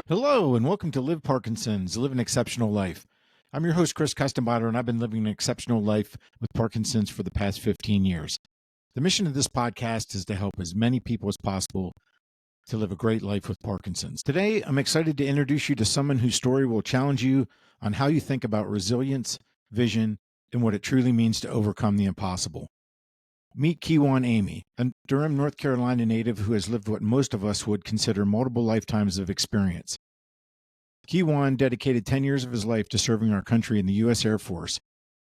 Hello, and welcome to Live Parkinson's, Live an Exceptional Life. I'm your host, Chris Custenbader, and I've been living an exceptional life with Parkinson's for the past 15 years. The mission of this podcast is to help as many people as possible to live a great life with Parkinson's. Today, I'm excited to introduce you to someone whose story will challenge you on how you think about resilience, vision, and what it truly means to overcome the impossible. Meet Kijuan Amey, a Durham, North Carolina native who has lived what most of us would consider multiple lifetimes of experience. Kijuan dedicated 10 years of his life to serving our country in the U.S. Air Force,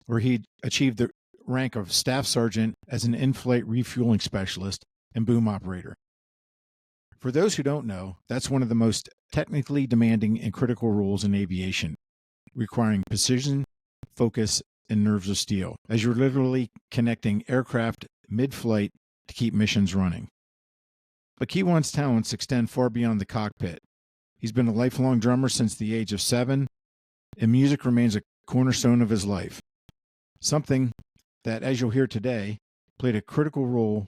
where he achieved the rank of Staff Sergeant as an in-flight refueling specialist and boom operator. For those who don't know, that's one of the most technically demanding and critical roles in aviation, requiring precision, focus, and nerves of steel, as you're literally connecting aircraft mid-flight to keep missions running. But Kijuan's talents extend far beyond the cockpit. He's been a lifelong drummer since the age of 7, and music remains a cornerstone of his life. Something that, as you'll hear today, played a critical role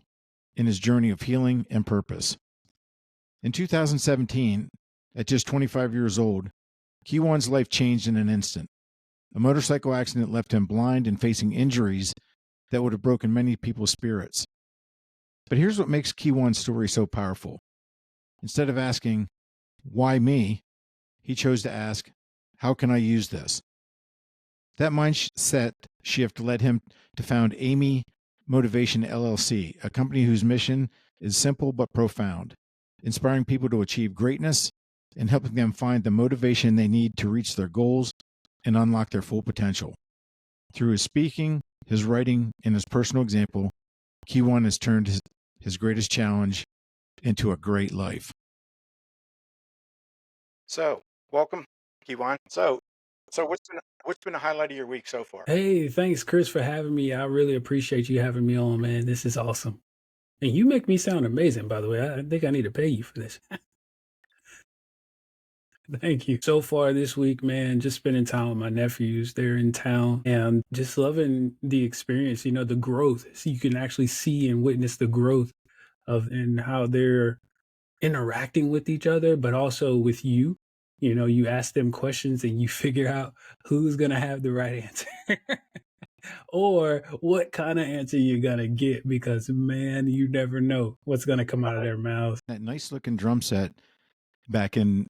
in his journey of healing and purpose. In 2017, at just 25 years old, Kijuan's life changed in an instant. A motorcycle accident left him blind and facing injuries that would have broken many people's spirits. But here's what makes Kijuan's story so powerful. Instead of asking, "Why me?" he chose to ask, "How can I use this?" That mindset shift led him to found Amey Motivation LLC, a company whose mission is simple but profound, inspiring people to achieve greatness and helping them find the motivation they need to reach their goals and unlock their full potential. Through his speaking, his writing, and his personal example, Kijuan has turned his greatest challenge into a great life. So, welcome, Kijuan. So what's been the highlight of your week so far? Hey, thanks, Chris, for having me. I really appreciate you having me on, man. This is awesome. And you make me sound amazing, by the way. I think I need to pay you for this. Thank you. So far this week, man, just spending time with my nephews. They're in town and just loving the experience, the growth. So you can actually see and witness the growth of and how they're interacting with each other, but also with you. You ask them questions and you figure out who's going to have the right answer. Or what kind of answer you're gonna get, because man, you never know what's gonna come out of their mouths. That nice looking drum set back in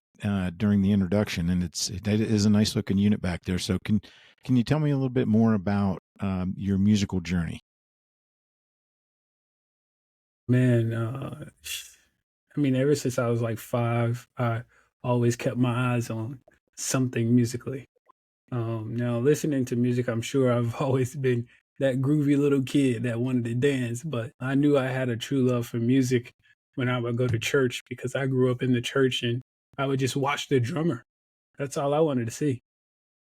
during the introduction, and that is a nice looking unit back there. So can you tell me a little bit more about your musical journey? Man, ever since I was like 5, I always kept my eyes on something musically. Now listening to music, I'm sure I've always been that groovy little kid that wanted to dance, but I knew I had a true love for music when I would go to church, because I grew up in the church and I would just watch the drummer. That's all I wanted to see.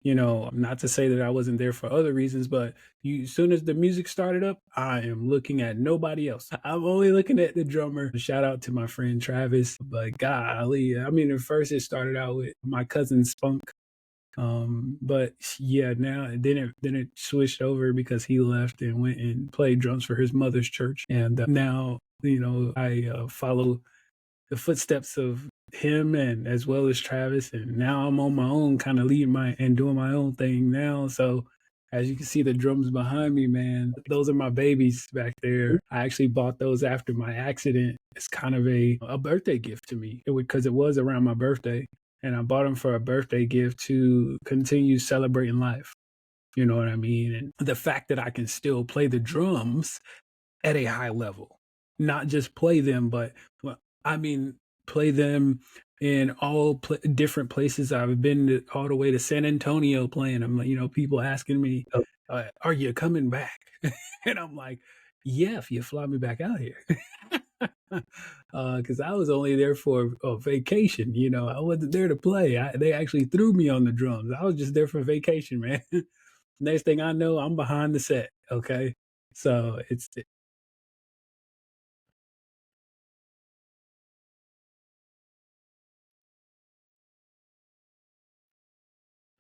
Not to say that I wasn't there for other reasons, but as soon as the music started up, I am looking at nobody else. I'm only looking at the drummer. Shout out to my friend Travis. But golly, at first it started out with my cousin Spunk. But yeah, then it switched over because he left and went and played drums for his mother's church. And now, I follow the footsteps of him and as well as Travis. And now I'm on my own, kind of leading and doing my own thing now. So as you can see, the drums behind me, man, those are my babies back there. I actually bought those after my accident. It's kind of a birthday gift to me, because it was around my birthday. And I bought them for a birthday gift to continue celebrating life. You know what I mean? And the fact that I can still play the drums at a high level, not just play them, but I mean, play them in all different places. I've been all the way to San Antonio playing them. People asking me, "Are you coming back?" And I'm like, "Yeah, if you fly me back out here." Because I was only there for a vacation. I wasn't there to play. They actually threw me on the drums. I was just there for vacation, man. Next thing I know, I'm behind the set. Okay, so it's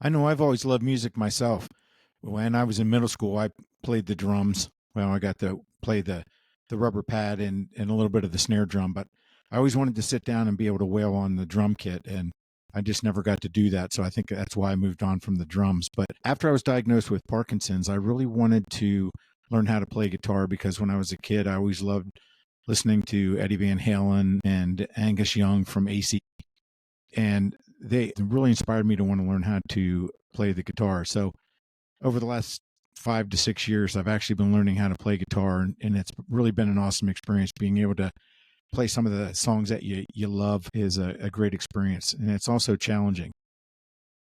I know I've always loved music myself. When I was in middle school, I played the drums. Well, I got to play the rubber pad and a little bit of the snare drum, but I always wanted to sit down and be able to wail on the drum kit. And I just never got to do that. So I think that's why I moved on from the drums. But after I was diagnosed with Parkinson's, I really wanted to learn how to play guitar because when I was a kid, I always loved listening to Eddie Van Halen and Angus Young from AC. And they really inspired me to want to learn how to play the guitar. So over the last 5 to 6 years, I've actually been learning how to play guitar, and it's really been an awesome experience. Being able to play some of the songs that you love is a great experience, and it's also challenging.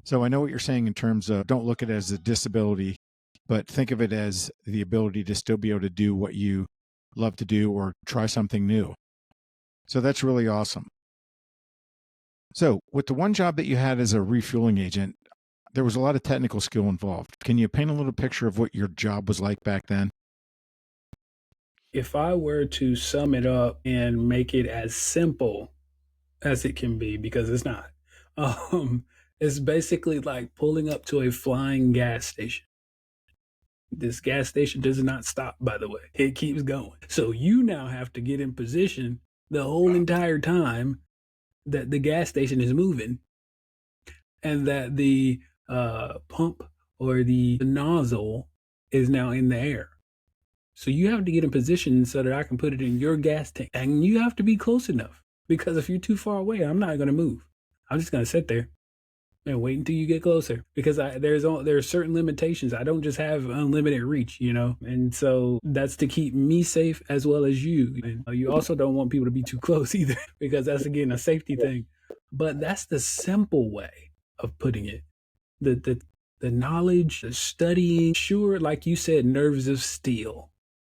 So I know what you're saying in terms of don't look at it as a disability, but think of it as the ability to still be able to do what you love to do or try something new. So that's really awesome. So with the one job that you had as a refueling agent, there was a lot of technical skill involved. Can you paint a little picture of what your job was like back then? If I were to sum it up and make it as simple as it can be, because it's not, it's basically like pulling up to a flying gas station. This gas station does not stop, by the way. It keeps going. So you now have to get in position the whole entire time that the gas station is moving and that the pump or the nozzle is now in the air. So you have to get in position so that I can put it in your gas tank. And you have to be close enough because if you're too far away, I'm not going to move. I'm just going to sit there and wait until you get closer because there are certain limitations. I don't just have unlimited reach, and so that's to keep me safe as well as you. And you also don't want people to be too close either because that's, again, a safety thing. But that's the simple way of putting it. The knowledge, the studying, sure, like you said, nerves of steel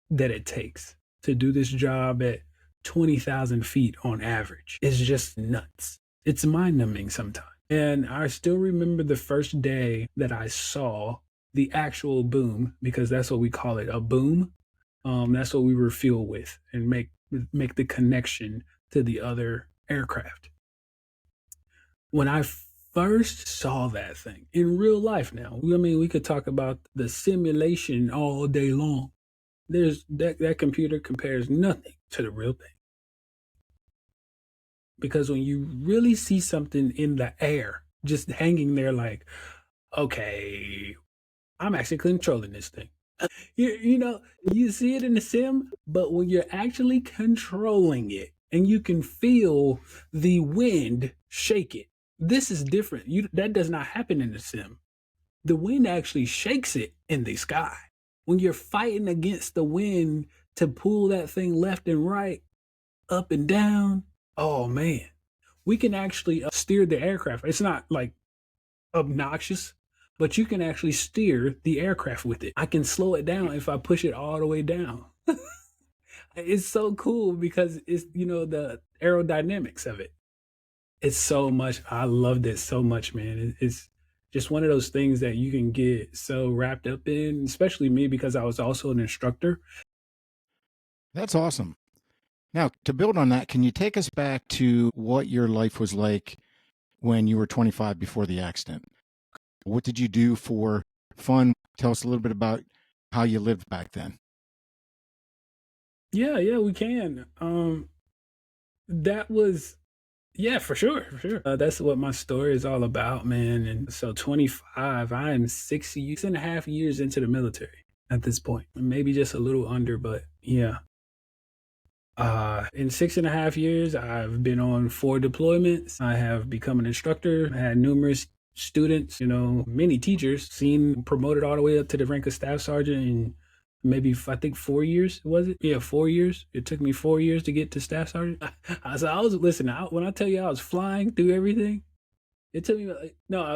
that it takes to do this job at 20,000 feet on average is just nuts. It's mind-numbing sometimes. And I still remember the first day that I saw the actual boom, because that's what we call it, a boom. That's what we refuel with and make the connection to the other aircraft. When I first saw that thing in real life now, I mean, we could talk about the simulation all day long. That computer compares nothing to the real thing. Because when you really see something in the air, just hanging there like, okay, I'm actually controlling this thing. You see it in the sim, but when you're actually controlling it and you can feel the wind shake it, this is different. That does not happen in the sim. The wind actually shakes it in the sky. When you're fighting against the wind to pull that thing left and right, up and down, oh man, we can actually steer the aircraft. It's not like obnoxious, but you can actually steer the aircraft with it. I can slow it down if I push it all the way down. It's so cool because it's, the aerodynamics of it. It's so much. I loved it so much, man. It's just one of those things that you can get so wrapped up in, especially me because I was also an instructor. That's awesome. Now, to build on that, can you take us back to what your life was like when you were 25 before the accident? What did you do for fun? Tell us a little bit about how you lived back then. Yeah, we can. That was, yeah, for sure. That's what my story is all about, man. And so 25, I am 6.5 years into the military at this point. Maybe just a little under, but yeah. In 6.5 years, I've been on 4 deployments. I have become an instructor, had numerous students, many teachers, seen promoted all the way up to the rank of staff sergeant in maybe, I think 4 years, was it? Yeah, 4 years. It took me 4 years to get to staff sergeant. When I tell you I was flying through everything, it took me,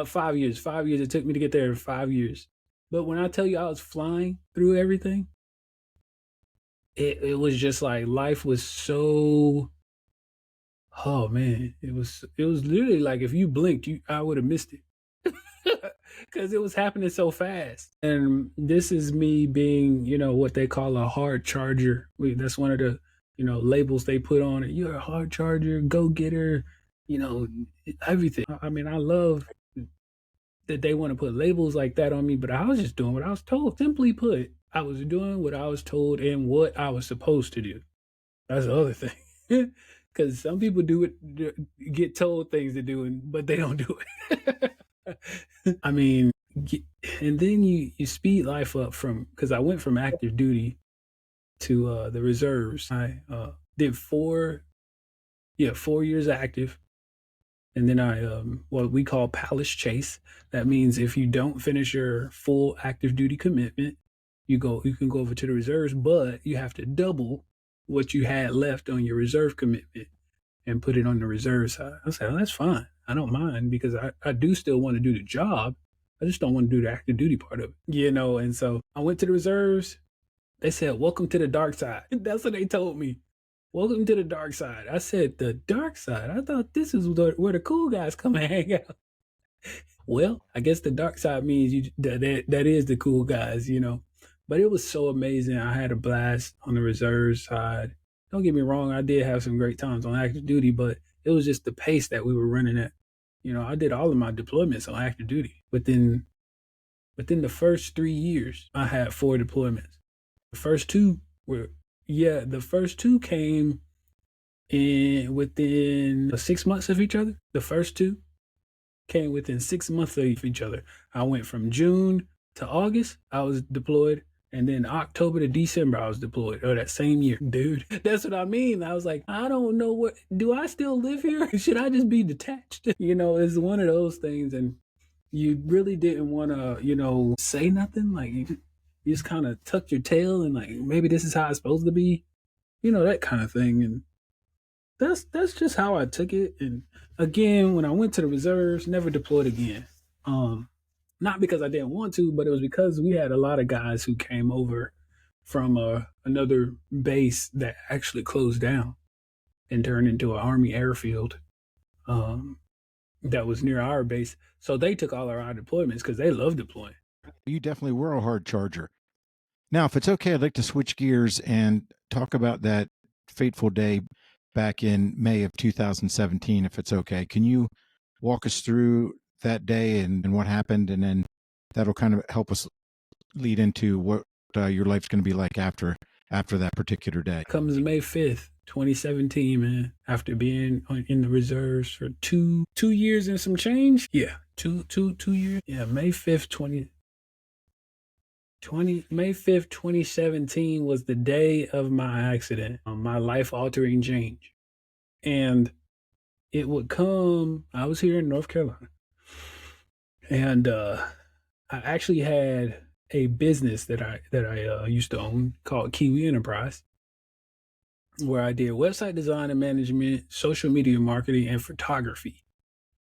5 years. 5 years. It took me to get there in 5 years. But when I tell you I was flying through everything, it was just like life was so, oh man, it was literally like if you blinked, I would have missed it. Because it was happening so fast. And this is me being, what they call a hard charger. That's one of the, labels they put on it. You're a hard charger, go getter, everything. I mean, I love that they want to put labels like that on me, but I was just doing what I was told. Simply put, I was doing what I was told and what I was supposed to do. That's the other thing. because some people do get told things to do, but they don't do it. I mean, and then you speed life up from because I went from active duty to the reserves. I did 4 years active, and then I what we call palace chase. That means if you don't finish your full active duty commitment, you can go over to the reserves, but you have to double what you had left on your reserve commitment and put it on the reserve side. I said, oh, that's fine. I don't mind because I do still want to do the job. I just don't want to do the active duty part of it, And so I went to the reserves. They said, welcome to the dark side. That's what they told me. Welcome to the dark side. I said, the dark side? I thought this is where the cool guys come and hang out. Well, I guess the dark side means that is the cool guys, But it was so amazing. I had a blast on the reserve side. Don't get me wrong, I did have some great times on active duty, but it was just the pace that we were running at. I did all of my deployments on active duty. Within the first 3 years, I had 4 deployments. The first two came in within 6 months of each other. The first 2 came within 6 months of each other. I went from June to August, I was deployed. And then October to December, I was deployed. Or that same year, dude. That's what I mean. I was like, I don't know do I still live here? Should I just be detached? It's one of those things. And you really didn't want to, say nothing. Like you just kind of tucked your tail and like, maybe this is how it's supposed to be. That kind of thing. And that's just how I took it. And again, when I went to the reserves, never deployed again. Not because I didn't want to, but it was because we had a lot of guys who came over from another base that actually closed down and turned into an Army airfield that was near our base. So they took all our deployments because they love deploying. You definitely were a hard charger. Now, if it's okay, I'd like to switch gears and talk about that fateful day back in May of 2017, if it's okay. Can you walk us through that day and what happened? And then that'll kind of help us lead into what your life's going to be like after that particular day. Comes May 5th, 2017, man, after being in the reserves for two years and some change. Yeah, two years. Yeah, May 5th, May 5th, 2017 was the day of my accident, my life-altering change. And it would come, I was here in North Carolina. And I actually had a business that I used to own called Kijuan Enterprise, where I did website design and management, social media marketing, and photography.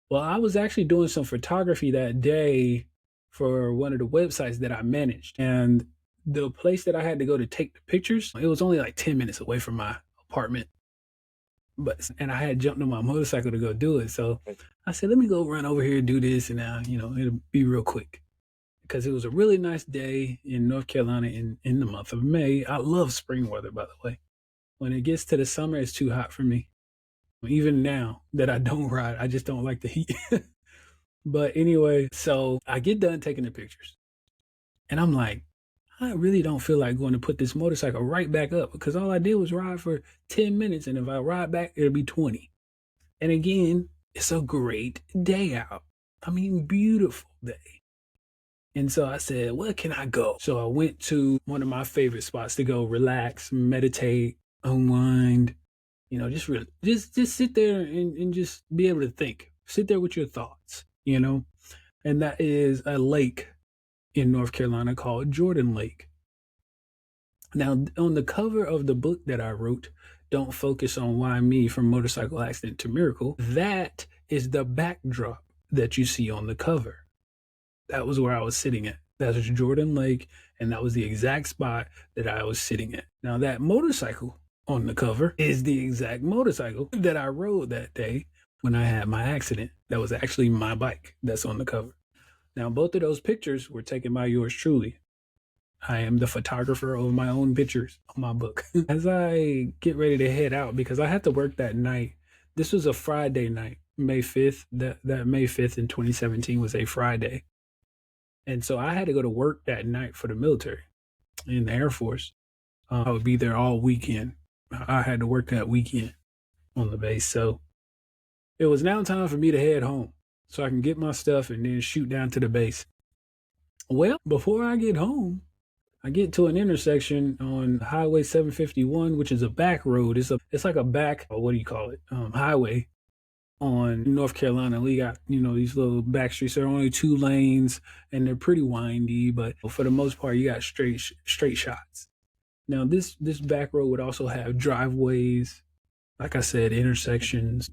Well, I was actually doing some photography that day for one of the websites that I managed. And the place that I had to go to take the pictures, it was only like 10 minutes away from my apartment. And I had jumped on my motorcycle to go do it. So I said, let me go run over here and do this. And now, it'll be real quick. Because it was a really nice day in North Carolina in the month of May. I love spring weather, by the way. When it gets to the summer, it's too hot for me. Even now that I don't ride, I just don't like the heat. But anyway, so I get done taking the pictures. And I'm like, I really don't feel like going to put this motorcycle right back up because all I did was ride for 10 minutes. And if I ride back, it'll be 20. And again, it's a great day out. I mean, beautiful day. And so I said, where can I go? So I went to one of my favorite spots to go relax, meditate, unwind, just sit there and just be able to think. Sit there with your thoughts, and that is a lake in North Carolina called Jordan Lake. Now, on the cover of the book that I wrote, Don't Focus on Why Me, From Motorcycle Accident to Miracle, that is the backdrop that you see on the cover. That was where I was sitting at. That was Jordan Lake, and that was the exact spot that I was sitting at. Now, that motorcycle on the cover is the exact motorcycle that I rode that day when I had my accident. That was actually my bike that's on the cover. Now, both of those pictures were taken by yours truly. I am the photographer of my own pictures on my book. As I get ready to head out, because I had to work that night, this was a Friday night, May 5th. That May 5th in 2017 was a Friday. And so I had to go to work that night for the military in the Air Force. I would be there all weekend. I had to work that weekend. on the base. So it was now time for me to head home so I can get my stuff and then shoot down to the base. Well, before I get home, I get to an intersection on Highway 751, which is a back road. It's like a back, what do you call it? Highway on North Carolina. We got, these little back streets. There are only 2 lanes and they're pretty windy, but for the most part, you got straight shots. Now, this back road would also have driveways, like I said, intersections,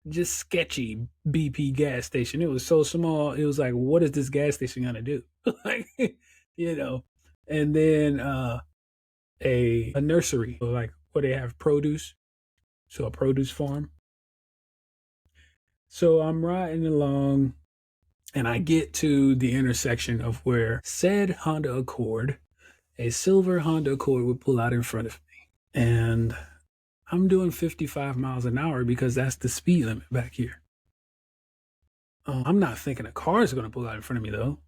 just sketchy BP gas station. It was so small. It was like, what is this gas station gonna do? Like, and then a nursery, like where they have produce, so a produce farm. So I'm riding along, and I get to the intersection of where said Honda Accord, a silver Honda Accord, would pull out in front of me, and I'm doing 55 miles an hour because that's the speed limit back here. I'm not thinking a car is going to pull out in front of me, though.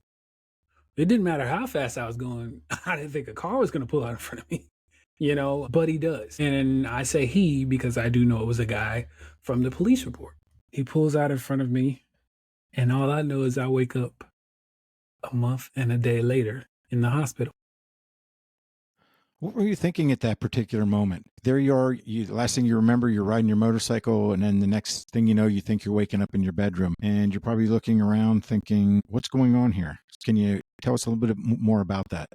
It didn't matter how fast I was going. I didn't think a car was going to pull out in front of me, but he does. And I say he because I do know it was a guy from the police report. He pulls out in front of me, and all I know is I wake up a month and a day later in the hospital. What were you thinking at that particular moment? There you are. Last thing you remember, you're riding your motorcycle, and then the next thing you know, you think you're waking up in your bedroom, and you're probably looking around thinking, what's going on here? Can you tell us a little bit more about that?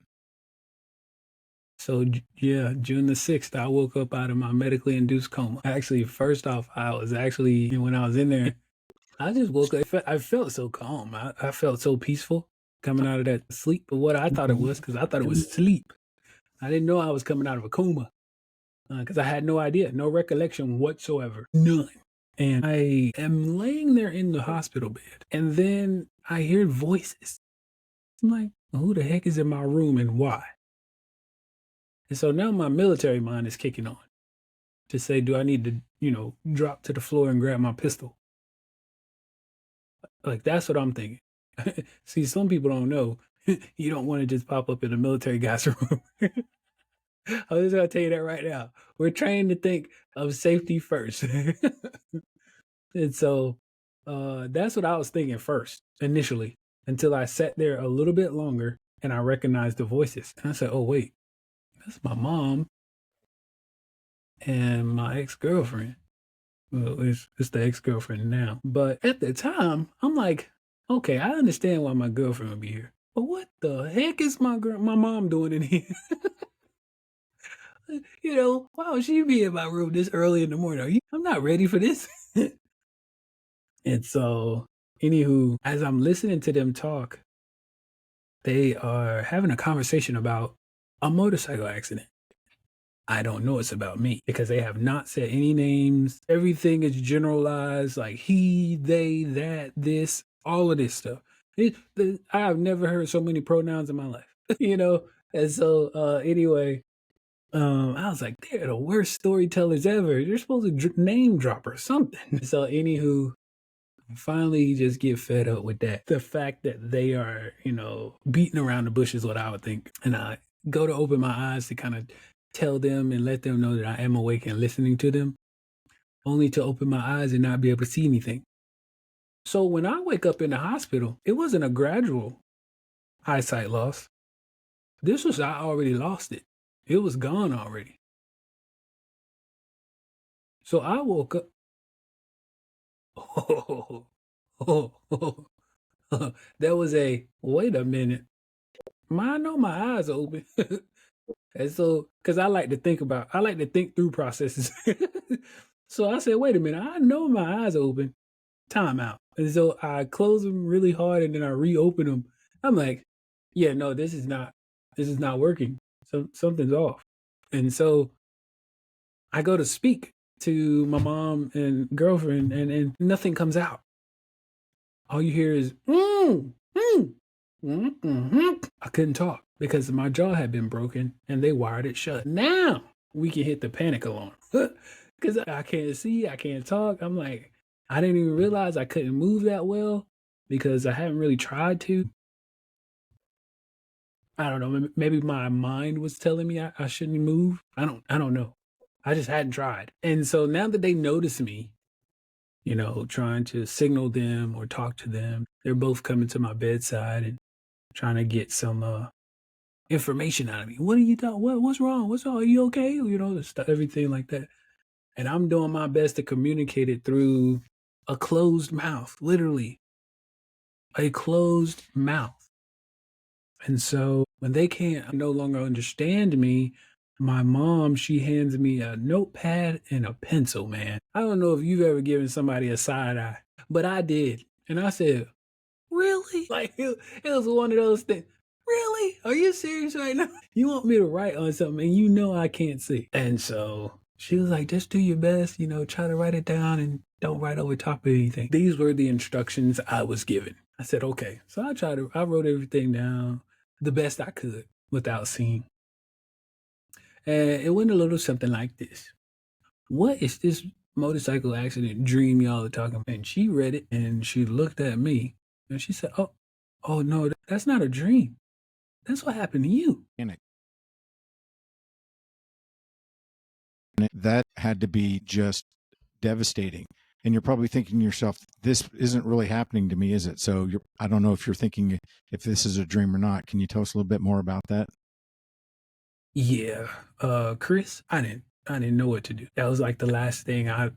So, yeah, June the 6th, I woke up out of my medically induced coma. Actually, first off, when I was in there, I just woke up. I felt so calm. I felt so peaceful coming out of that sleep. But what I thought it was, because I thought it was sleep. I didn't know I was coming out of a coma because I had no idea, no recollection whatsoever, none. And I am laying there in the hospital bed, and then I hear voices. I'm like, who the heck is in my room and why? And so now my military mind is kicking on to say, do I need to, drop to the floor and grab my pistol? Like, that's what I'm thinking. See, some people don't know. You don't want to just pop up in a military guy's room. I'm just going to tell you that right now. We're trained to think of safety first. And so that's what I was thinking first, initially, until I sat there a little bit longer and I recognized the voices. And I said, oh, wait, that's my mom and my ex-girlfriend. Well, it's the ex-girlfriend now. But at the time, I'm like, okay, I understand why my girlfriend would be here. But what the heck is my mom doing in here? Why would she be in my room this early in the morning? I'm not ready for this. And so, anywho, as I'm listening to them talk, they are having a conversation about a motorcycle accident. I don't know it's about me because they have not said any names. Everything is generalized, like he, they, that, this, all of this stuff. I have never heard so many pronouns in my life, And so, anyway, I was like, they're the worst storytellers ever. They're supposed to name drop or something. So, anywho, finally just get fed up with that. The fact that they are, beating around the bush is what I would think. And I go to open my eyes to kind of tell them and let them know that I am awake and listening to them, only to open my eyes and not be able to see anything. So when I wake up in the hospital, it wasn't a gradual eyesight loss. I already lost it. It was gone already. So I woke up. There was wait a minute. I know my eyes are open. And so, because I like to think through processes. So I said, wait a minute, I know my eyes are open. Time out. And so I close them really hard and then I reopen them. I'm like, yeah, no, this is not working. So something's off. And so I go to speak to my mom and girlfriend and nothing comes out. All you hear is, I couldn't talk because my jaw had been broken and they wired it shut. Now we can hit the panic alarm because I can't see, I can't talk. I'm like, I didn't even realize I couldn't move that well because I haven't really tried to. I don't know. Maybe my mind was telling me I shouldn't move. I don't know. I just hadn't tried. And so now that they notice me, trying to signal them or talk to them, they're both coming to my bedside and trying to get some information out of me. What are you doing? What's wrong? What's wrong? Are you okay? Everything like that. And I'm doing my best to communicate it through a closed mouth, literally a closed mouth. And so when they can't no longer understand me, my mom, she hands me a notepad and a pencil, man. I don't know if you've ever given somebody a side eye, but I did. And I said, really? Like it was one of those things. Really? Are you serious right now? You want me to write on something and you know I can't see. And so she was like, just do your best, try to write it down and don't write over top of anything. These were the instructions I was given. I said, okay. So I wrote everything down the best I could without seeing. And it went a little something like this. What is this motorcycle accident dream y'all are talking about? And she read it and she looked at me and she said, oh no, that's not a dream. That's what happened to you. And that had to be just devastating. And you're probably thinking to yourself, this isn't really happening to me, is it? So I don't know if you're thinking if this is a dream or not. Can you tell us a little bit more about that? Yeah. Chris, I didn't know what to do. That was like the last thing I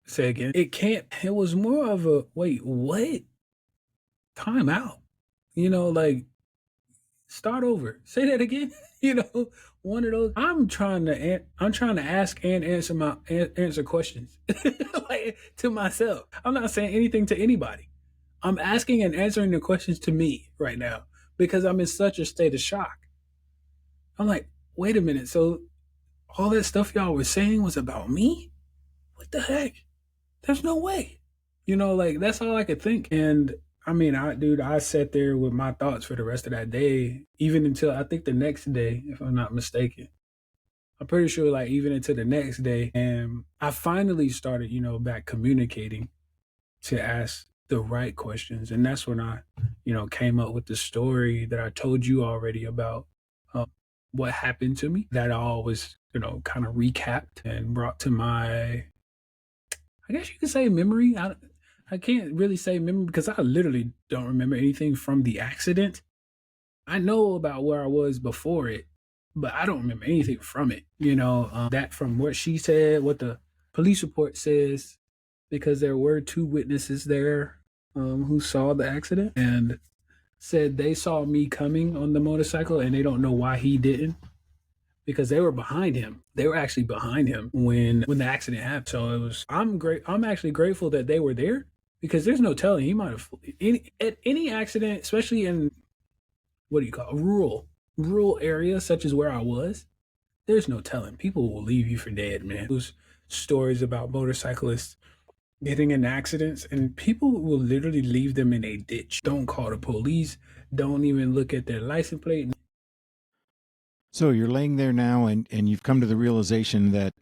said again. It was more of a, wait, what? Time out. Like start over. Say that again. One of those. I'm trying to ask and answer questions like to myself. I'm not saying anything to anybody. I'm asking and answering the questions to me right now because I'm in such a state of shock. I'm like, wait a minute. So all that stuff y'all were saying was about me? What the heck? There's no way. Like that's all I could think. And I mean, I sat there with my thoughts for the rest of that day, even until I think the next day, if I'm not mistaken. I'm pretty sure like even until the next day. And I finally started, back communicating to ask the right questions. And that's when I, came up with the story that I told you already about what happened to me. That all was, kind of recapped and brought to my, I guess you could say memory. I can't really say memory because I literally don't remember anything from the accident. I know about where I was before it, but I don't remember anything from it. That from what she said, what the police report says, because there were two witnesses there who saw the accident and said they saw me coming on the motorcycle and they don't know why he didn't because they were behind him. They were actually behind him when the accident happened. So I'm actually grateful that they were there because there's no telling he might have at any accident, especially in what do you call a rural area such as where I was. There's no telling. People will leave you for dead, man. Those stories about motorcyclists getting in accidents and people will literally leave them in a ditch. Don't call the police. Don't even look at their license plate. So you're laying there now and you've come to the realization that,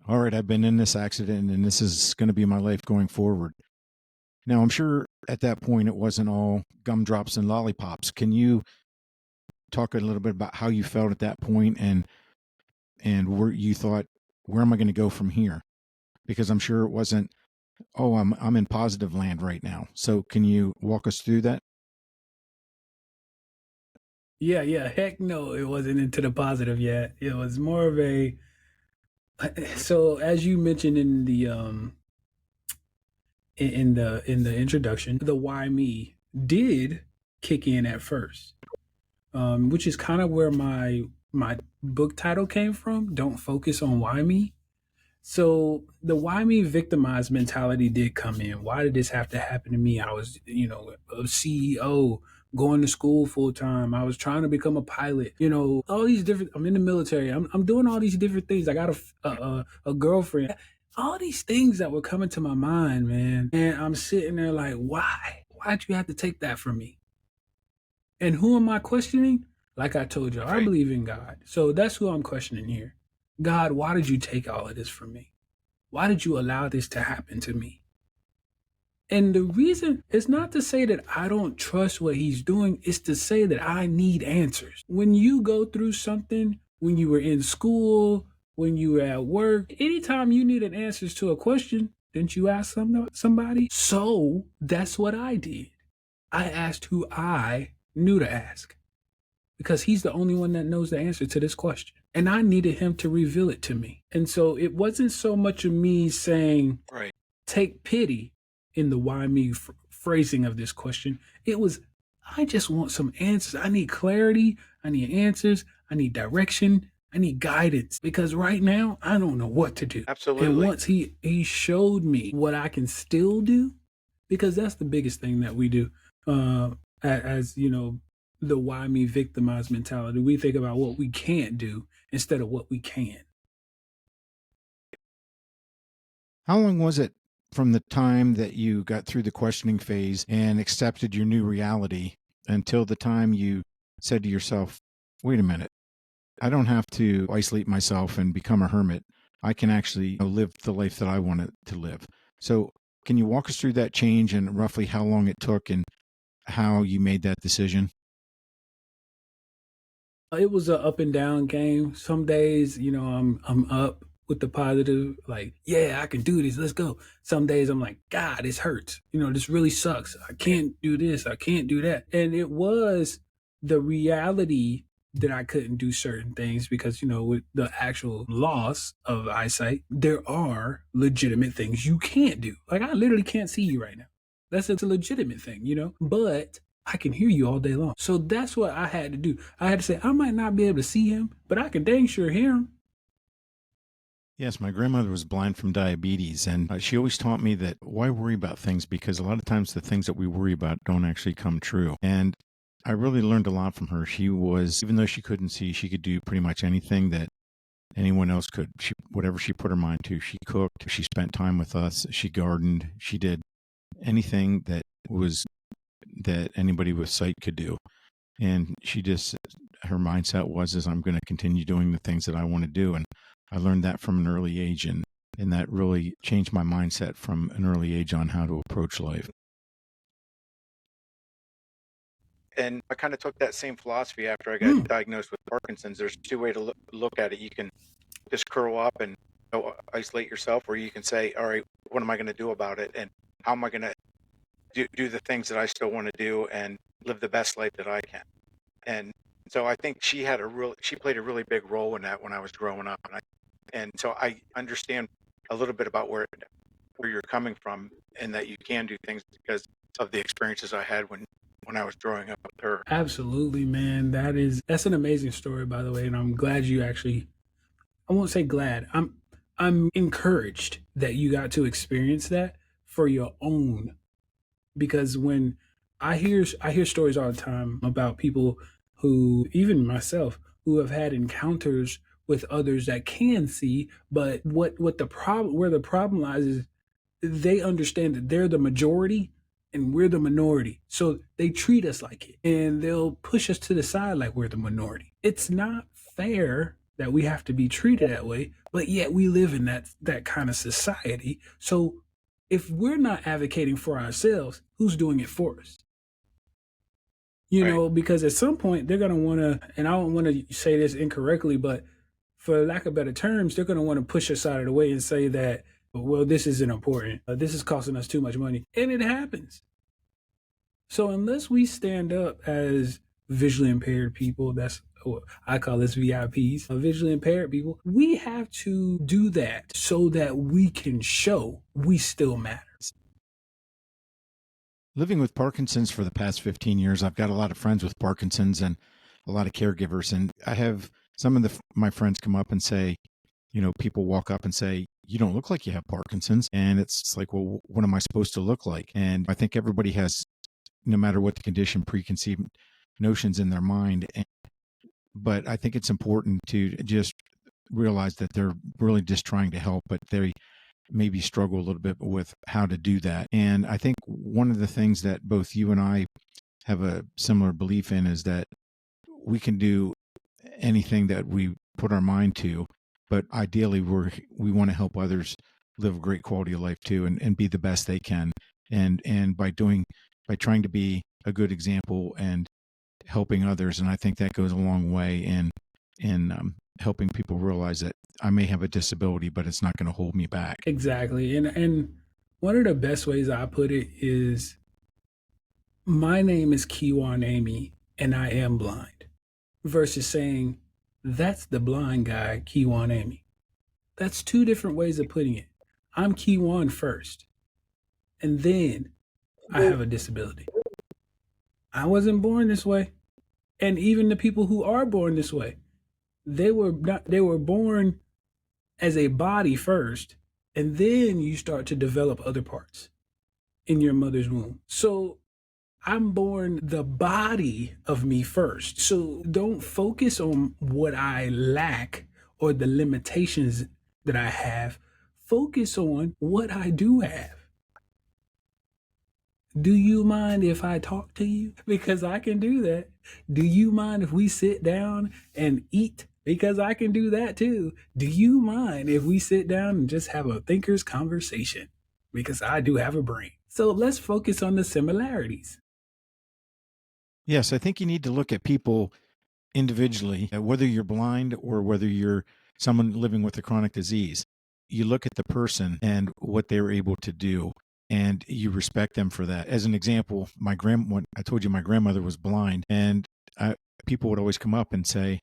all right, I've been in this accident and this is going to be my life going forward. Now, I'm sure at that point it wasn't all gumdrops and lollipops. Can you talk a little bit about how you felt at that point and where you thought, where am I going to go from here? Because I'm sure it wasn't, oh, I'm in positive land right now. So can you walk us through that? Yeah. Heck no, it wasn't into the positive yet. It was more of a, so as you mentioned in the in the introduction, the why me did kick in at first, which is kind of where my book title came from. Don't focus on why me. So the why me victimized mentality did come in. Why did this have to happen to me? I was, a CEO, going to school full time. I was trying to become a pilot. All these different. I'm in the military. I'm doing all these different things. I got a girlfriend. All these things that were coming to my mind, man. And I'm sitting there like, why? Why'd you have to take that from me? And who am I questioning? Like I told you, I believe in God. So that's who I'm questioning here. God, why did you take all of this from me? Why did you allow this to happen to me? And the reason is not to say that I don't trust what he's doing, it's to say that I need answers. When you go through something, when you were in school, when you were at work, anytime you needed answers to a question, didn't you ask somebody? So that's what I did. I asked who I knew to ask because he's the only one that knows the answer to this question. And I needed him to reveal it to me. And so it wasn't so much of me saying, Right. take pity in the why me phrasing of this question. It was, I just want some answers. I need clarity. I need answers. I need direction. I need guidance because right now I don't know what to do. Absolutely. And once he showed me what I can still do, because that's the biggest thing that we do, as you know, the why me victimized mentality. We think about what we can't do instead of what we can. How long was it from the time that you got through the questioning phase and accepted your new reality until the time you said to yourself, wait a minute, I don't have to isolate myself and become a hermit. I can actually live the life that I wanted to live. So can you walk us through that change and roughly how long it took and how you made that decision? It was a up and down game. Some days, I'm up with the positive, like, yeah, I can do this. Let's go. Some days I'm like, God, this hurts. This really sucks. I can't do this. I can't do that. And it was the reality that I couldn't do certain things because, with the actual loss of eyesight, there are legitimate things you can't do. Like I literally can't see you right now. That's a legitimate thing. But I can hear you all day long. So that's what I had to do. I had to say, I might not be able to see him, but I can dang sure hear him. Yes, my grandmother was blind from diabetes, and she always taught me that why worry about things because a lot of times the things that we worry about don't actually come true. And I really learned a lot from her. She was, even though she couldn't see, she could do pretty much anything that anyone else could. Whatever she put her mind to, she cooked, she spent time with us, she gardened, she did anything that anybody with sight could do. And her mindset was, I'm going to continue doing the things that I want to do. And I learned that from an early age. And that really changed my mindset from an early age on how to approach life. And I kind of took that same philosophy after I got diagnosed with Parkinson's. There's two ways to look at it. You can just curl up and isolate yourself, or you can say, all right, what am I going to do about it? And how am I going to do the things that I still want to do and live the best life that I can? And so I think she played a really big role in that when I was growing up. And so I understand a little bit about where you're coming from and that you can do things because of the experiences I had when I was growing up with her. Absolutely, man. That's an amazing story, by the way. And I'm glad I won't say glad. I'm encouraged that you got to experience that for your own. Because when I hear stories all the time about people who, even myself, who have had encounters with others that can see, but what the problem where the problem lies is they understand that they're the majority and we're the minority. So they treat us like it and they'll push us to the side like we're the minority. It's not fair that we have to be treated that way, but yet we live in that kind of society. So if we're not advocating for ourselves, who's doing it for us? Right. Because at some point they're going to want to, and I don't want to say this incorrectly, but for lack of better terms, they're going to want to push us out of the way and say that, well, this isn't important. This is costing us too much money. And it happens. So unless we stand up as visually impaired people, I call us VIPs, visually impaired people, we have to do that so that we can show we still matter. Living with Parkinson's for the past 15 years, I've got a lot of friends with Parkinson's and a lot of caregivers. And I have some of my friends come up and say, people walk up and say, you don't look like you have Parkinson's. And it's like, well, what am I supposed to look like? And I think everybody has, no matter what the condition, preconceived notions in their mind. But I think it's important to just realize that they're really just trying to help, but they maybe struggle a little bit with how to do that. And I think one of the things that both you and I have a similar belief in is that we can do anything that we put our mind to, but ideally we want to help others live a great quality of life too and be the best they can. And by trying to be a good example and helping others. And I think that goes a long way in helping people realize that I may have a disability, but it's not going to hold me back. Exactly. And one of the best ways I put it is my name is Kijuan Amey and I am blind versus saying that's the blind guy, Kijuan Amey. That's two different ways of putting it. I'm Kijuan first, and then I have a disability. I wasn't born this way. And even the people who are born this way, they were born as a body first, and then you start to develop other parts in your mother's womb. So I'm born the body of me first. So don't focus on what I lack or the limitations that I have. Focus on what I do have. Do you mind if I talk to you? Because I can do that. Do you mind if we sit down and eat? Because I can do that too. Do you mind if we sit down and just have a thinker's conversation? Because I do have a brain. So let's focus on the similarities. Yes, I think you need to look at people individually, whether you're blind or whether you're someone living with a chronic disease. You look at the person and what they're able to do, and you respect them for that. As an example, when I told you my grandmother was blind, and people would always come up and say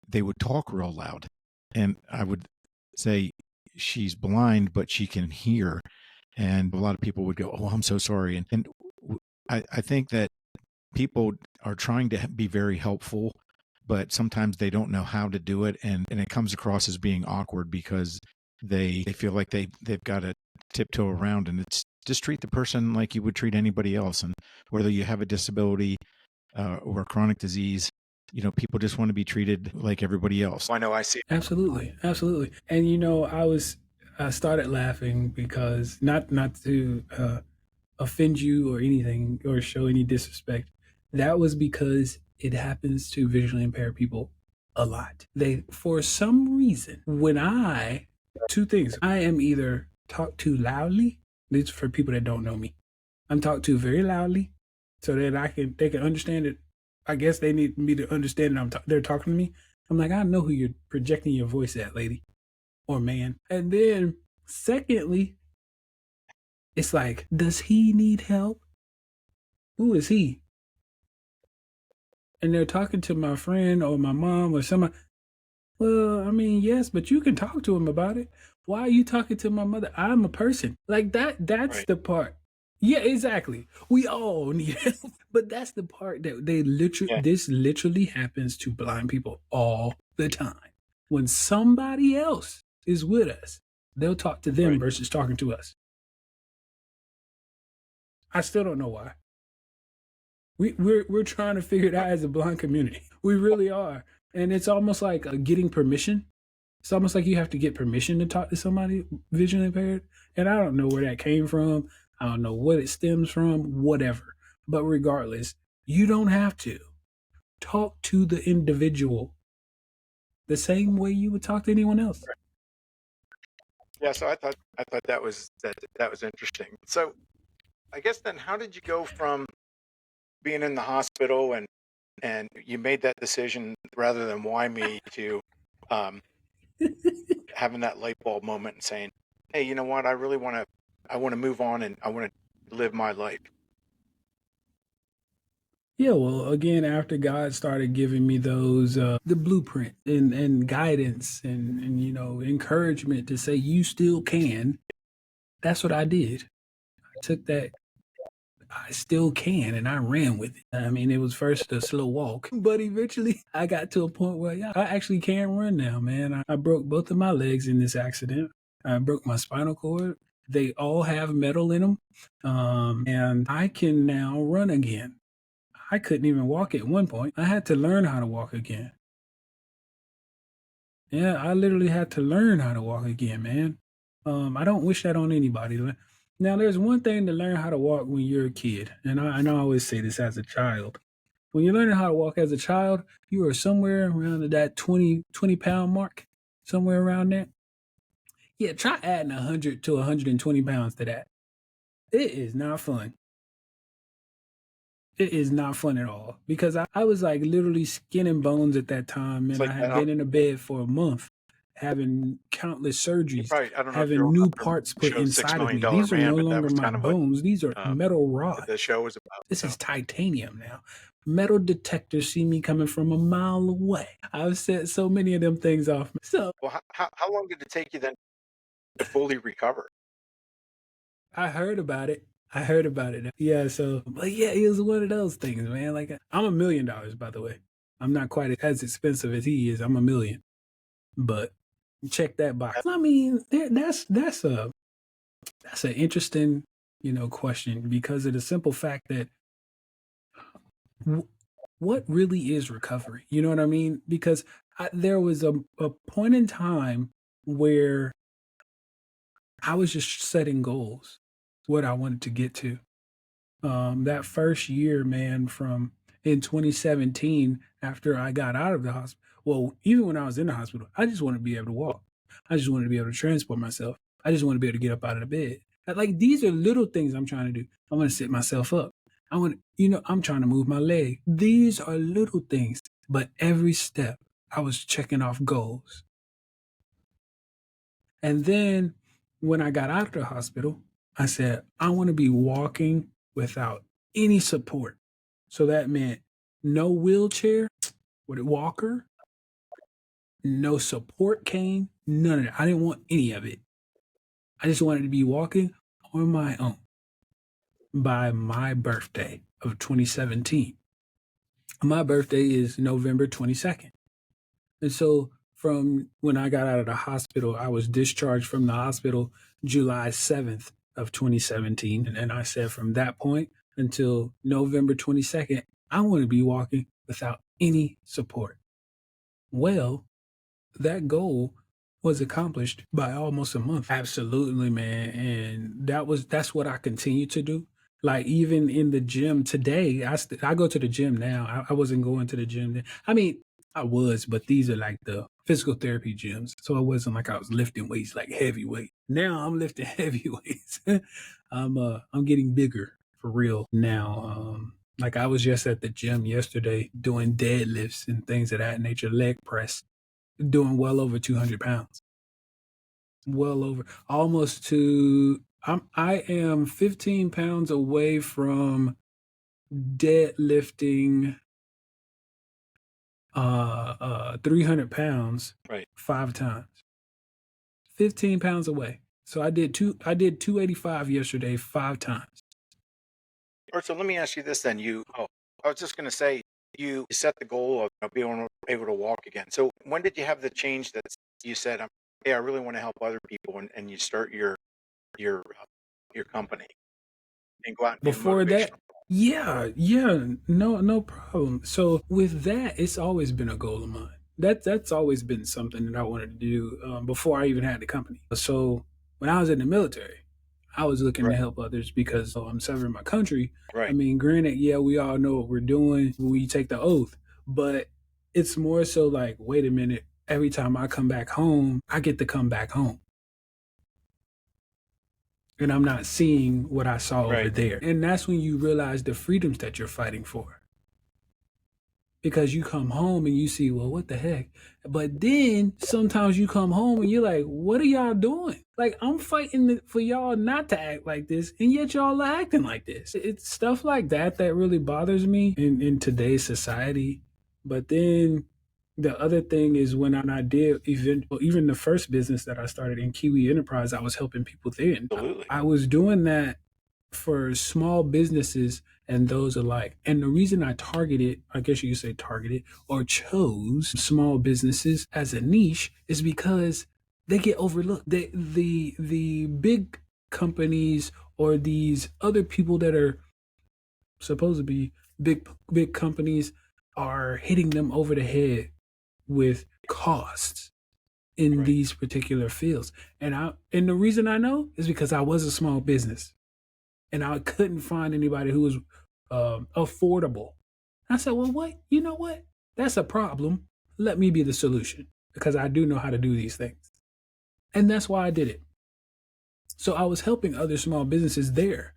they would talk real loud, and I would say she's blind, but she can hear, and a lot of people would go, "Oh, I'm so sorry," and I think that people are trying to be very helpful, but sometimes they don't know how to do it, and it comes across as being awkward because they feel like they've got to tiptoe around, and it's just treat the person like you would treat anybody else. And whether you have a disability or a chronic disease, people just want to be treated like everybody else. I know I see. Absolutely, absolutely. And I started laughing because not to offend you or anything or show any disrespect. That was because it happens to visually impaired people a lot. For some reason, two things, I am either talked to loudly. These are for people that don't know me. I'm talked to very loudly so that they can understand it. I guess they need me to understand that they're talking to me. I'm like, I know who you're projecting your voice at, lady or man. And then secondly, it's like, does he need help? Who is he? And they're talking to my friend or my mom or somebody. Well, I mean, yes, but you can talk to him about it. Why are you talking to my mother? I'm a person. Like that's Right. the part. Yeah, exactly. We all need help. But that's the part that Yeah. this literally happens to blind people all the time. When somebody else is with us, they'll talk to them Right. versus talking to us. I still don't know why. We're trying to figure it out as a blind community. We really are. And it's almost like getting permission. It's almost like you have to get permission to talk to somebody visually impaired. And I don't know where that came from. I don't know what it stems from, whatever. But regardless, you don't have to talk to the individual the same way you would talk to anyone else. Yeah. So I thought that was interesting. So I guess then, how did you go from being in the hospital and you made that decision rather than why me to um, having that light bulb moment and saying, "Hey, you know what? I want to move on and I want to live my life." Yeah, well, again, after God started giving me those, the blueprint and guidance and encouragement to say, you still can, that's what I did. I took that, I still can, and I ran with it. I mean, it was first a slow walk, but eventually I got to a point where, yeah, I actually can run now, man. I broke both of my legs in this accident. I broke my spinal cord. They all have metal in them. And I can now run again. I couldn't even walk at one point. I had to learn how to walk again. Yeah, I literally had to learn how to walk again, man. I don't wish that on anybody. Now, there's one thing to learn how to walk when you're a kid, and I always say this as a child. When you're learning how to walk as a child, you are somewhere around that 20 pound mark, somewhere around there. Yeah, try adding 100 to 120 pounds to that. It is not fun. It is not fun at all because I was like literally skin and bones at that time, It's and like I that. had been in a bed for a month, having countless surgeries, Right. I don't know if you're having old new enough to remember parts the put show Six inside of Million me. Dollar These are Man, no but that longer was my kind of what bones. These are metal the rods. show was about. This So, is titanium now. Metal detectors see me coming from a mile away. I've set so many of them things off. So well, how long did it take you then to fully recover? I heard about it. I heard about it. Yeah, so, but yeah, it was one of those things, man. Like, I'm $1 million, by the way. I'm not quite as expensive as he is. I'm a million, but check that box. I mean, that's an interesting, question because of the simple fact that what really is recovery? You know what I mean? Because there was a point in time where I was just setting goals, what I wanted to get to. That first year, man, from in 2017, after I got out of the hospital, well, even when I was in the hospital, I just wanted to be able to walk. I just wanted to be able to transport myself. I just want to be able to get up out of the bed. Like these are little things I'm trying to do. I want to sit myself up. I'm trying to move my leg. These are little things, but every step I was checking off goals. And then when I got out of the hospital, I said, I want to be walking without any support. So that meant no wheelchair with a walker, no support cane, none of that. I didn't want any of it. I just wanted to be walking on my own by my birthday of 2017. My birthday is November 22nd. And so from when I got out of the hospital, I was discharged from the hospital July 7th of 2017. And I said from that point until November 22nd, I want to be walking without any support. Well, that goal was accomplished by almost a month. Absolutely, man. And that's what I continue to do. Like even in the gym today, I go to the gym now. I wasn't going to the gym then. I mean, I was, but these are like the physical therapy gyms. So it wasn't like I was lifting weights like heavy weight. Now I'm lifting heavy weights. I'm getting bigger for real now. Like I was just at the gym yesterday doing deadlifts and things of that nature, leg press, doing well over 200 pounds. Well over almost to I am 15 pounds away from deadlifting 300 pounds Right. 5 times. 15 pounds away. So I did 285 yesterday 5 times. Or so let me ask you this then. I was just going to say, you set the goal of being able to walk again. So when did you have the change that you said, hey, I really want to help other people, and you start your company and go out and be a Before that, motivational? yeah, no problem. So with that, it's always been a goal of mine. That's always been something that I wanted to do before I even had the company. So when I was in the military, I was looking to help others because I'm serving my country. I Right. mean, granted, yeah, we all know what we're doing when we take the oath, but it's more so like, wait a minute, every time I come back home, I get to come back home and I'm not seeing what I saw over Right. there. And that's when you realize the freedoms that you're fighting for. Because you come home and you see, well, what the heck? But then sometimes you come home and you're like, what are y'all doing? Like, I'm fighting for y'all not to act like this, and yet y'all are acting like this. It's stuff like that that really bothers me in today's society. But then the other thing is when I did even the first business that I started in Kiwi Enterprise, I was helping people then. Absolutely. I was doing that for small businesses and those alike. And the reason I targeted, I guess you could say targeted or chose small businesses as a niche is because they get overlooked. The big companies or these other people that are supposed to be big companies are hitting them over the head with costs in these particular fields. And the reason I know is because I was a small business and I couldn't find anybody who was affordable. I said, well, what? You know what? That's a problem. Let me be the solution because I do know how to do these things. And that's why I did it. So I was helping other small businesses there.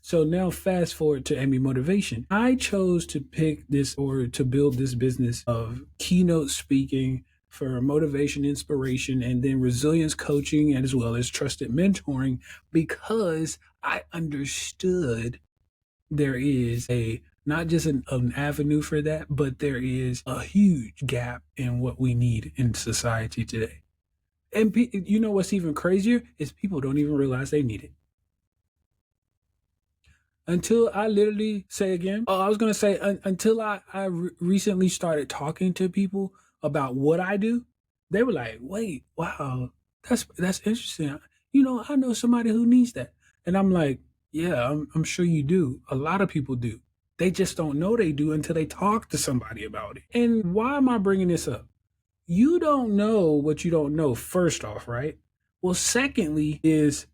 So now fast forward to Emmy Motivation. I chose to pick this or to build this business of keynote speaking for motivation, inspiration, and then resilience coaching, as well as trusted mentoring, because I understood there is a not just an avenue for that, but there is a huge gap in what we need in society today. And you know what's even crazier is people don't even realize they need it. Until I literally say again, oh, I was going to say until recently started talking to people about what I do, they were like, wait, wow, that's interesting. You know, I know somebody who needs that. And I'm like, yeah, I'm sure you do. A lot of people do. They just don't know they do until they talk to somebody about it. And why am I bringing this up? You don't know what you don't know, first off, right? Well, secondly, is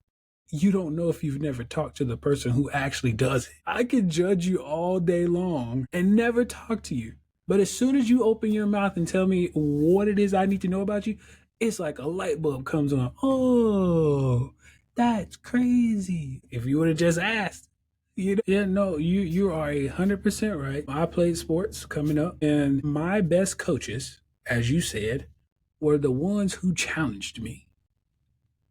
you don't know if you've never talked to the person who actually does it. I could judge you all day long and never talk to you. But as soon as you open your mouth and tell me what it is I need to know about you, it's like a light bulb comes on. Oh, that's crazy. If you would have just asked, yeah, no, you are 100% right. I played sports coming up, and my best coaches, as you said, were the ones who challenged me.